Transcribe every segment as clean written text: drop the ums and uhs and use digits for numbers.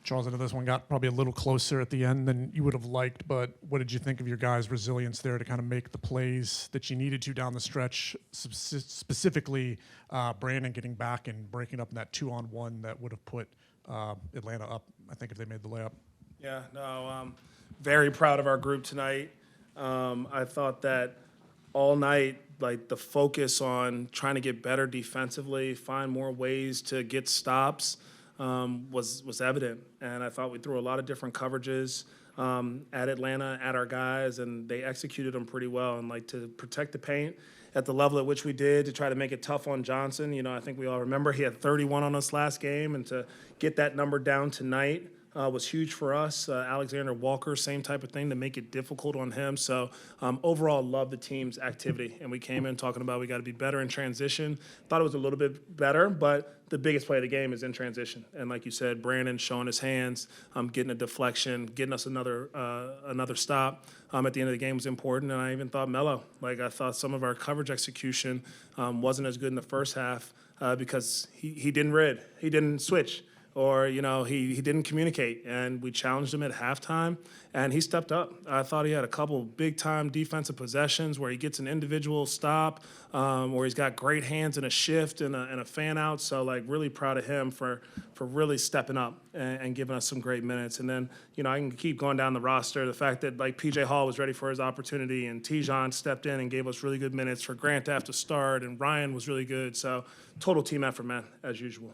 Charles, I know this one got probably a little closer at the end than you would have liked, but what did you think of your guys' resilience there to kind of make the plays that you needed to down the stretch, specifically Brandon getting back and breaking up in that 2-on-1 that would have put Atlanta up, I think, if they made the layup? Yeah, no, very proud of our group tonight. I thought that all night, like the focus on trying to get better defensively, find more ways to get stops, was evident. And I thought we threw a lot of different coverages at Atlanta, at our guys, and they executed them pretty well. And like to protect the paint at the level at which we did, to try to make it tough on Johnson. You know, I think we all remember he had 31 on us last game, and to get that number down tonight was huge for us. Alexander Walker, same type of thing, to make it difficult on him. So overall, love the team's activity. And we came in talking about we got to be better in transition. Thought it was a little bit better, but the biggest play of the game is in transition. And like you said, Brandon showing his hands, getting a deflection, getting us another stop at the end of the game was important. And I even thought Melo, like I thought some of our coverage execution wasn't as good in the first half because he didn't read, he didn't switch. Or, you know, he didn't communicate, and we challenged him at halftime, and he stepped up. I thought he had a couple big-time defensive possessions where he gets an individual stop, where he's got great hands in a shift and a fan-out. So, like, really proud of him for really stepping up and giving us some great minutes. And then, you know, I can keep going down the roster. The fact that, like, P.J. Hall was ready for his opportunity, and Tijon stepped in and gave us really good minutes for Grant to have to start, and Ryan was really good. So, total team effort, man, as usual.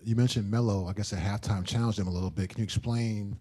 You mentioned Melo, I guess, at halftime challenged him a little bit. Can you explain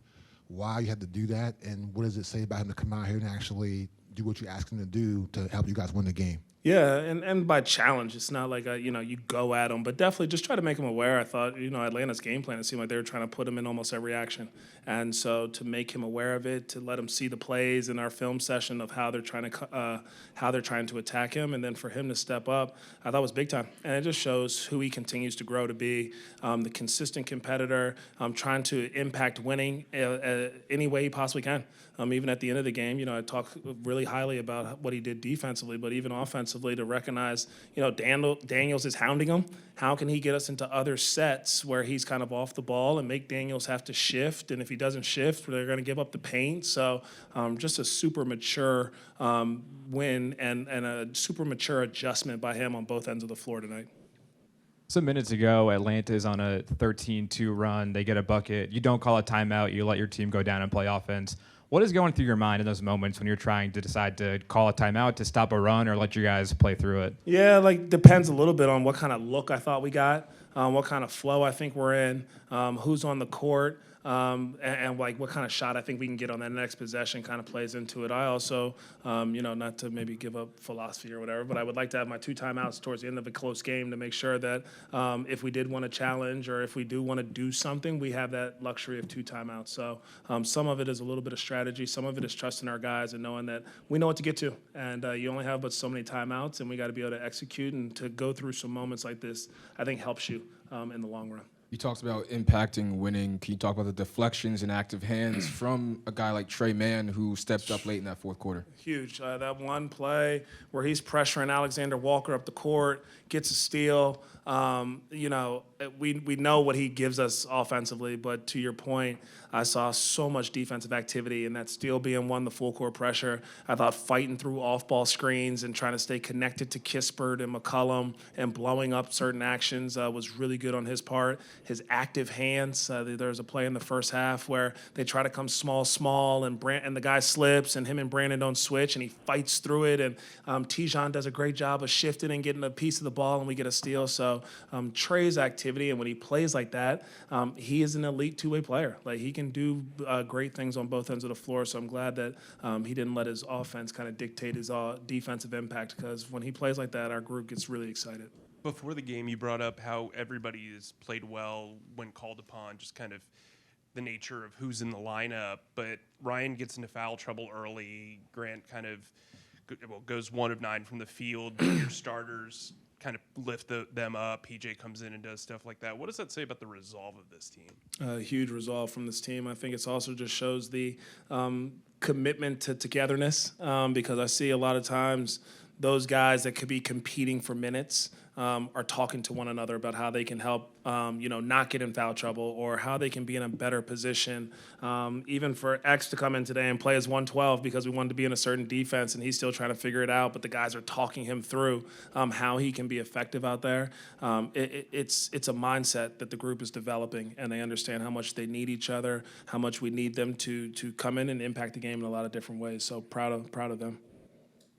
why you had to do that, and what does it say about him to come out here and actually do what you asked him to do to help you guys win the game? Yeah, and by challenge, it's not like, you go at him, but definitely just try to make him aware. I thought, Atlanta's game plan, it seemed like they were trying to put him in almost every action. And so to make him aware of it, to let him see the plays in our film session of how they're trying to attack him, and then for him to step up, I thought was big time. And it just shows who he continues to grow to be, the consistent competitor, trying to impact winning any way he possibly can. Even at the end of the game, I talk really highly about what he did defensively, but even offensively to recognize, Daniels is hounding him. How can he get us into other sets where he's kind of off the ball and make Daniels have to shift? And if he doesn't shift, they're going to give up the paint. So just a super mature win and a super mature adjustment by him on both ends of the floor tonight. Some minutes ago, Atlanta is on a 13-2 run. They get a bucket. You don't call a timeout. You let your team go down and play offense. What is going through your mind in those moments when you're trying to decide to call a timeout to stop a run or let you guys play through it? Yeah, depends a little bit on what kind of look I thought we got, what kind of flow I think we're in, who's on the court. And what kind of shot I think we can get on that next possession kind of plays into it. I also, not to maybe give up philosophy or whatever, but I would like to have my 2 timeouts towards the end of a close game to make sure that if we did want to challenge or if we do want to do something, we have that luxury of 2 timeouts. So some of it is a little bit of strategy. Some of it is trusting our guys and knowing that we know what to get to. And you only have but so many timeouts, and we got to be able to execute, and to go through some moments like this, I think helps you in the long run. You talked about impacting winning. Can you talk about the deflections and active hands from a guy like Trey Mann who stepped up late in that fourth quarter? Huge. That one play where he's pressuring Alexander Walker up the court, gets a steal. We know what he gives us offensively, but to your point, I saw so much defensive activity, and that steal being one, the full court pressure. I thought fighting through off-ball screens and trying to stay connected to Kispert and McCollum and blowing up certain actions was really good on his part. His active hands. There was a play in the first half where they try to come small, and the guy slips, and him and Brandon don't switch, and he fights through it. And Tijon does a great job of shifting and getting a piece of the ball, and we get a steal. So Trey's activity, and when he plays like that, he is an elite two-way player. Like, he can do great things on both ends of the floor. So I'm glad that he didn't let his offense kind of dictate his defensive impact, because when he plays like that, our group gets really excited. Before the game, you brought up how everybody has played well when called upon, just kind of the nature of who's in the lineup. But Ryan gets into foul trouble early. Grant kind of goes 1 of 9 from the field. Your starters kind of lift them up. PJ comes in and does stuff like that. What does that say about the resolve of this team? Huge resolve from this team. I think it also just shows the commitment to togetherness, because I see a lot of times those guys that could be competing for minutes are talking to one another about how they can help, not get in foul trouble, or how they can be in a better position. Even for X to come in today and play as 112 because we wanted to be in a certain defense and he's still trying to figure it out, but the guys are talking him through how he can be effective out there. It's a mindset that the group is developing, and they understand how much they need each other, how much we need them to come in and impact the game in a lot of different ways. So proud of them.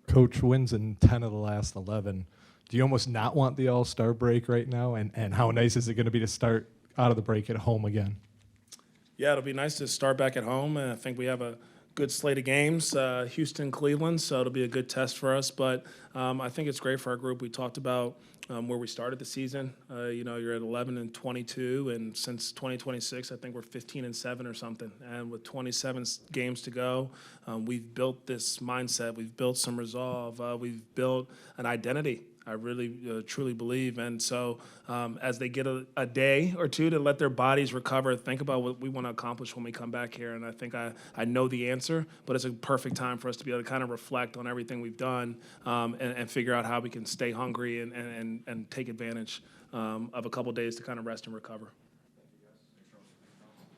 Coach wins in 10 of the last 11. Do you almost not want the All-Star break right now? And how nice is it going to be to start out of the break at home again? Yeah, it'll be nice to start back at home, and I think we have a good slate of games, Houston, Cleveland, so it'll be a good test for us. But I think it's great for our group. We talked about where we started the season. You're at 11-22, and since 2026, I think we're 15-7 or something. And with 27 games to go, we've built this mindset. We've built some resolve. We've built an identity. I really truly believe. And so as they get a day or two to let their bodies recover, think about what we want to accomplish when we come back here. And I think I know the answer, but it's a perfect time for us to be able to kind of reflect on everything we've done and figure out how we can stay hungry and take advantage of a couple days to kind of rest and recover.